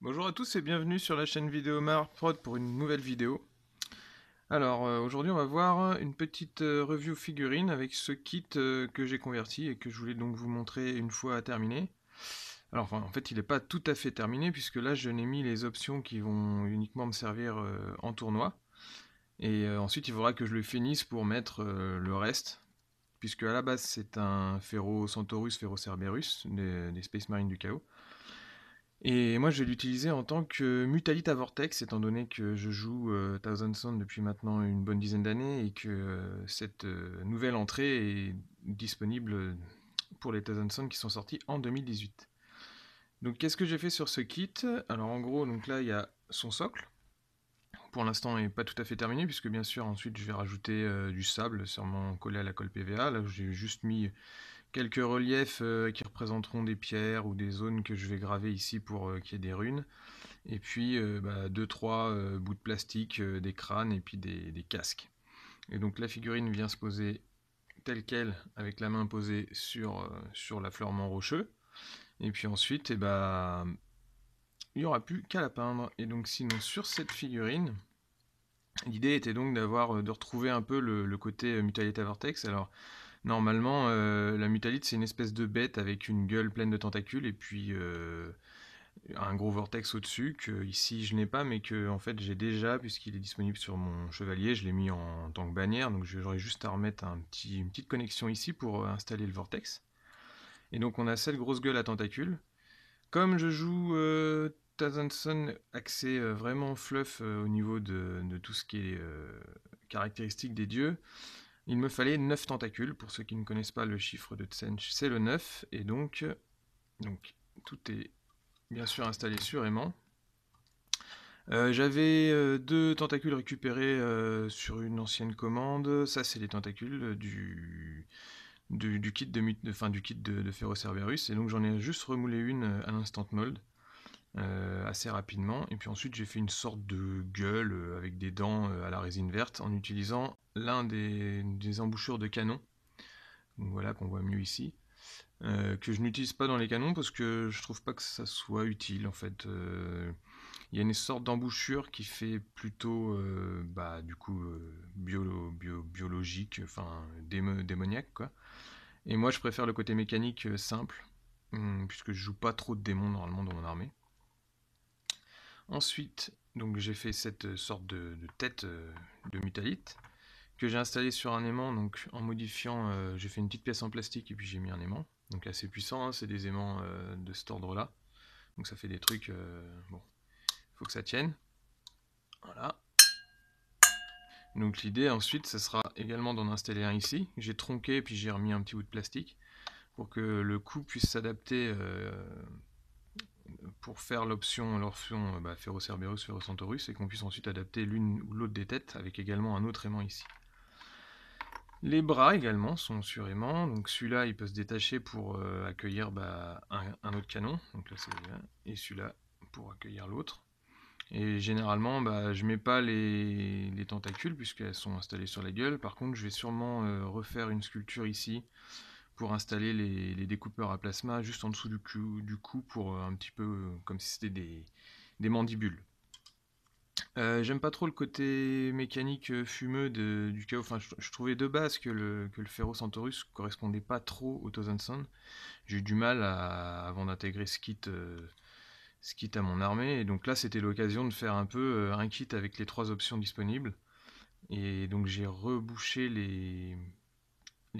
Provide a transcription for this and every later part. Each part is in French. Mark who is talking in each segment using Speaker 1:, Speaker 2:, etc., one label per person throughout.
Speaker 1: Bonjour à tous et bienvenue sur la chaîne vidéo Prod pour une nouvelle vidéo. Alors aujourd'hui on va voir une petite review figurine avec ce kit que j'ai converti et que je voulais donc vous montrer une fois terminé. Alors enfin, en fait il n'est pas tout à fait terminé puisque là je n'ai mis les options qui vont uniquement me servir en tournoi. Et ensuite il faudra que je le finisse pour mettre le reste. Puisque à la base c'est un Ferro Centaurus, Ferro Cerberus, des Space Marines du Chaos. Et moi, je vais l'utiliser en tant que Mutalite à Vortex, étant donné que je joue Thousand Sun depuis maintenant une bonne dizaine d'années et que cette nouvelle entrée est disponible pour les Thousand Sun qui sont sortis en 2018. Donc, qu'est-ce que j'ai fait sur ce kit? Alors, en gros, donc là, il y a son socle. Pour l'instant, il n'est pas tout à fait terminé, puisque bien sûr, ensuite, je vais rajouter du sable, sûrement collé à la colle PVA. Là, j'ai juste mis quelques reliefs qui représenteront des pierres ou des zones que je vais graver ici pour qu'il y ait des runes. Et puis 2-3 bouts de plastique, des crânes et puis des casques. Et donc la figurine vient se poser telle qu'elle, avec la main posée sur l'affleurement rocheux. Et puis ensuite, il n'y aura plus qu'à la peindre. Et donc sinon, sur cette figurine, l'idée était donc de retrouver un peu le côté Mutalite à Vortex. Alors, normalement, la Mutalite, c'est une espèce de bête avec une gueule pleine de tentacules et puis un gros vortex au-dessus que ici je n'ai pas mais que en fait j'ai déjà puisqu'il est disponible sur mon chevalier, je l'ai mis en tant que bannière donc j'aurais juste à remettre une petite connexion ici pour installer le vortex. Et donc on a cette grosse gueule à tentacules. Comme je joue Tazanson axé vraiment fluff au niveau de tout ce qui est caractéristique des dieux, il me fallait 9 tentacules. Pour ceux qui ne connaissent pas le chiffre de Tsench, c'est le 9 et donc tout est bien sûr installé sur aimant. J'avais deux tentacules récupérés sur une ancienne commande. Ça, c'est les tentacules du kit du kit de Ferro Cerberus. Et donc, j'en ai juste remoulé une à l'instant mold assez rapidement. Et puis ensuite, j'ai fait une sorte de gueule avec des dents à la résine verte en utilisant l'un des embouchures de canon. Donc voilà, qu'on voit mieux ici. Que je n'utilise pas dans les canons parce que je trouve pas que ça soit utile en fait. Il y a une sorte d'embouchure qui fait plutôt du coup biologique, enfin démoniaque quoi. Et moi je préfère le côté mécanique simple, puisque je joue pas trop de démons normalement dans mon armée. Ensuite, donc j'ai fait cette sorte de tête de mutalite que j'ai installée sur un aimant, donc en modifiant, j'ai fait une petite pièce en plastique et puis j'ai mis un aimant. Donc assez puissant, hein, c'est des aimants de cet ordre-là. Donc ça fait des trucs, bon, faut que ça tienne. Voilà. Donc l'idée ensuite, ce sera également d'en installer un ici. J'ai tronqué et puis j'ai remis un petit bout de plastique pour que le coup puisse s'adapter pour faire l'option Ferro Cerberus, Ferro Centaurus et qu'on puisse ensuite adapter l'une ou l'autre des têtes avec également un autre aimant ici. Les bras également sont sur aimant, donc celui-là il peut se détacher pour accueillir un autre canon, donc là c'est et celui-là pour accueillir l'autre. Et généralement, je mets pas les tentacules puisqu'elles sont installées sur la gueule. Par contre, je vais sûrement refaire une sculpture ici pour installer les découpeurs à plasma juste en dessous du cou pour un petit peu comme si c'était des mandibules. J'aime pas trop le côté mécanique fumeux du chaos. Enfin, je trouvais de base que le Ferro Centaurus correspondait pas trop au Thousand Sun. J'ai eu du mal avant d'intégrer ce kit à mon armée. Et donc là, c'était l'occasion de faire un peu un kit avec les trois options disponibles. Et donc j'ai rebouché les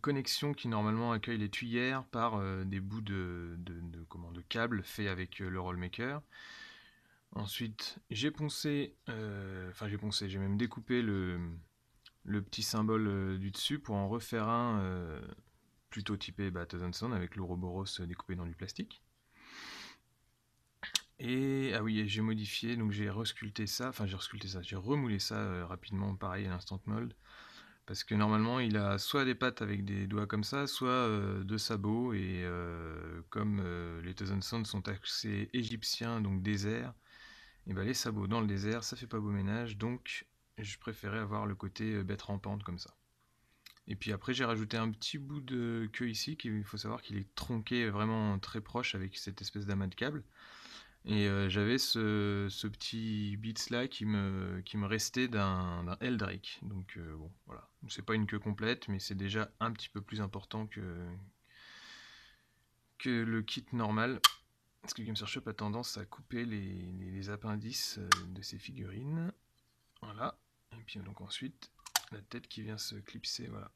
Speaker 1: connexions qui normalement accueillent les tuyères par des bouts de câbles faits avec le Rollmaker. Ensuite, j'ai même découpé le petit symbole du dessus pour en refaire un plutôt typé Thousand avec l'Ouroboros découpé dans du plastique. Et ah oui, j'ai modifié, donc j'ai remoulé ça rapidement, pareil à l'instant mold, parce que normalement il a soit des pattes avec des doigts comme ça, soit deux sabots, et comme les Thousand Sons sont axés égyptiens, donc désert, et les sabots dans le désert, ça fait pas beau ménage, donc je préférais avoir le côté bête rampante comme ça. Et puis après j'ai rajouté un petit bout de queue ici, il faut savoir qu'il est tronqué vraiment très proche avec cette espèce d'amas de câble. Et j'avais ce petit bits là qui me restait d'un Eldrake. Donc bon, voilà. C'est pas une queue complète, mais c'est déjà un petit peu plus important que le kit normal. Parce que Games Workshop a tendance à couper les appendices de ses figurines. Voilà. Et puis donc ensuite, la tête qui vient se clipser, voilà.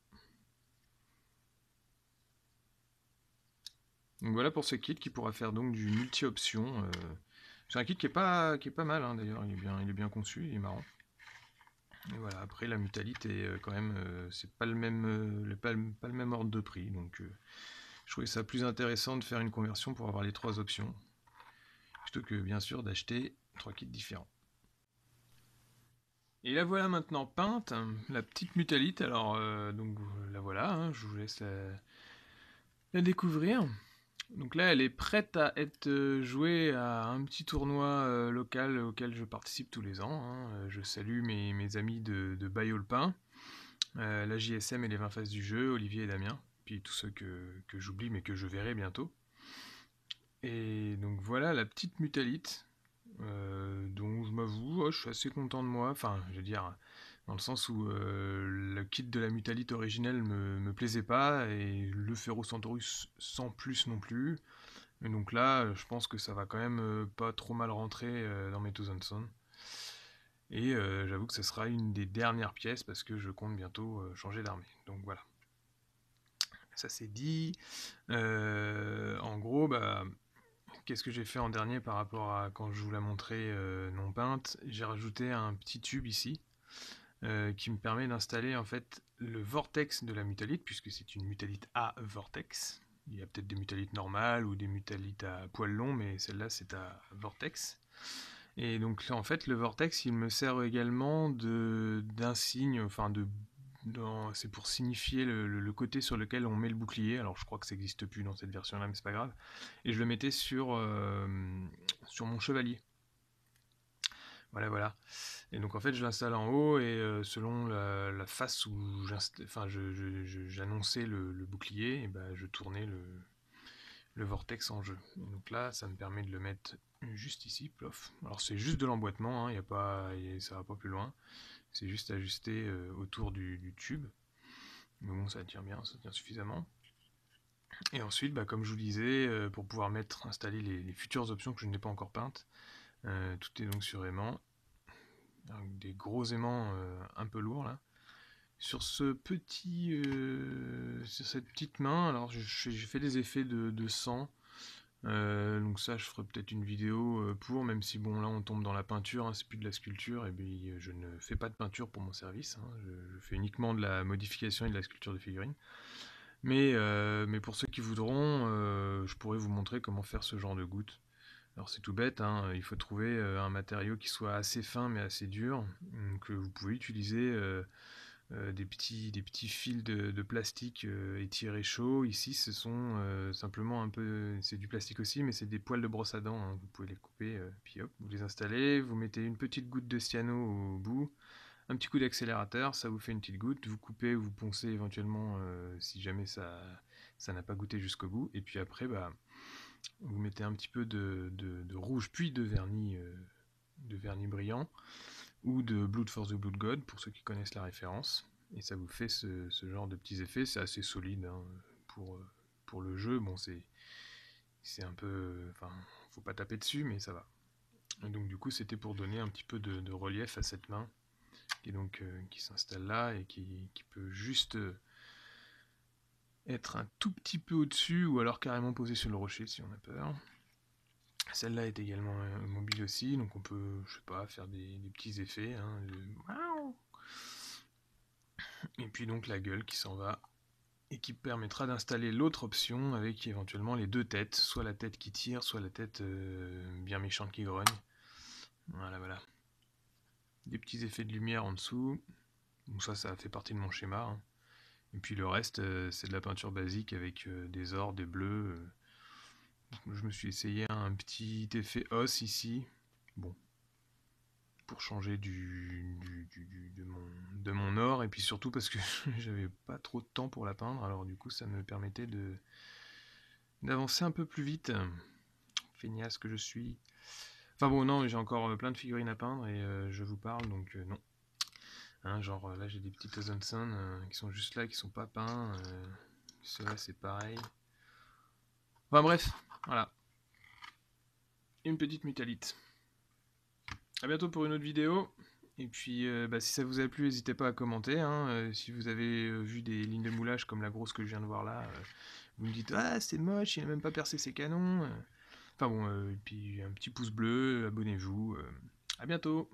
Speaker 1: Donc voilà pour ce kit qui pourra faire donc du multi-option. C'est un kit qui est pas mal hein, d'ailleurs, il est bien conçu, il est marrant. Et voilà, après la mutalite est quand même, c'est pas le même, pas le même ordre de prix, donc je trouvais ça plus intéressant de faire une conversion pour avoir les 3 options, plutôt que bien sûr d'acheter 3 kits différents. Et la voilà maintenant peinte, la petite mutalite, alors donc la voilà, hein, je vous laisse la découvrir. Donc là, elle est prête à être jouée à un petit tournoi local auquel je participe tous les ans, hein. Je salue mes amis de Bayeau-le-Pin, la JSM et les 20 phases du jeu, Olivier et Damien, puis tous ceux que j'oublie mais que je verrai bientôt. Et donc voilà la petite mutalite, dont je m'avoue, je suis assez content de moi, enfin je veux dire, dans le sens où le kit de la mutalite originelle me plaisait pas, et le Ferrocentaurus sans plus non plus. Et donc là, je pense que ça va quand même pas trop mal rentrer dans mes Thousand Sons. Et j'avoue que ce sera une des dernières pièces parce que je compte bientôt changer d'armée. Donc voilà. Ça c'est dit. En gros, bah, qu'est-ce que j'ai fait en dernier par rapport à quand je vous la montrais non peinte? J'ai rajouté un petit tube ici qui me permet d'installer en fait le vortex de la mutalite, puisque c'est une mutalite à vortex. Il y a peut-être des mutalites normales ou des mutalites à poils longs, mais celle-là c'est à vortex. Et donc là, en fait, le vortex, il me sert également d'un signe, enfin c'est pour signifier le côté sur lequel on met le bouclier. Alors je crois que ça n'existe plus dans cette version-là, mais c'est pas grave. Et je le mettais sur mon chevalier. Voilà, voilà. Et donc en fait, je l'installe en haut et selon la face où j'annonçais le bouclier, et ben, je tournais le vortex en jeu. Et donc là, ça me permet de le mettre juste ici, plof. Alors c'est juste de l'emboîtement, hein, ça va pas plus loin. C'est juste ajusté autour du tube. Mais bon, ça tient bien, ça tient suffisamment. Et ensuite, bah, comme je vous disais, pour pouvoir installer les futures options que je n'ai pas encore peintes, tout est donc sur aimant. Avec des gros aimants un peu lourds là. Sur sur cette petite main, alors j'ai fait des effets de sang. Donc ça, je ferai peut-être une vidéo même si bon là on tombe dans la peinture, hein, c'est plus de la sculpture, et puis je ne fais pas de peinture pour mon service, hein, je fais uniquement de la modification et de la sculpture de figurines. Mais pour ceux qui voudront, je pourrais vous montrer comment faire ce genre de gouttes. Alors c'est tout bête, hein, il faut trouver un matériau qui soit assez fin mais assez dur, que vous pouvez utiliser des petits fils de plastique étirés chaud. Ici, ce sont simplement c'est du plastique aussi, mais c'est des poils de brosse à dents, hein. Vous pouvez les couper, puis hop, vous les installez, vous mettez une petite goutte de cyano au bout, un petit coup d'accélérateur, ça vous fait une petite goutte, vous coupez, vous poncez éventuellement si jamais ça n'a pas goûté jusqu'au bout, et puis après, bah, vous mettez un petit peu de rouge, puis de vernis brillant, ou de Blood for the Blood God, pour ceux qui connaissent la référence. Et ça vous fait ce genre de petits effets. C'est assez solide hein, pour le jeu. Bon, c'est un peu... Enfin, faut pas taper dessus, mais ça va. Et donc du coup, c'était pour donner un petit peu de relief à cette main, qui s'installe là, et qui peut juste être un tout petit peu au-dessus, ou alors carrément posée sur le rocher si on a peur. Celle-là est également mobile aussi, donc on peut, je sais pas, faire des petits effets, hein, et puis donc la gueule qui s'en va, et qui permettra d'installer l'autre option avec éventuellement les deux têtes, soit la tête qui tire, soit la tête bien méchante qui grogne. Voilà, voilà. Des petits effets de lumière en dessous, donc ça fait partie de mon schéma, hein. Et puis le reste, c'est de la peinture basique avec des ors, des bleus. Je me suis essayé un petit effet os ici. Bon, pour changer de mon or, et puis surtout parce que j'avais pas trop de temps pour la peindre, alors du coup ça me permettait d'avancer un peu plus vite feignasse que je suis. Enfin bon, non, j'ai encore plein de figurines à peindre et je vous parle, donc non. Hein, genre là j'ai des petits Ozonson qui sont juste là, qui sont pas peints. Ceux-là c'est pareil. Enfin bref, voilà. Une petite mutalite. A bientôt pour une autre vidéo. Et puis si ça vous a plu, n'hésitez pas à commenter. Hein. Si vous avez vu des lignes de moulage comme la grosse que je viens de voir là, vous me dites ah c'est moche, il n'a même pas percé ses canons. Enfin bon, et puis un petit pouce bleu, abonnez-vous. À bientôt.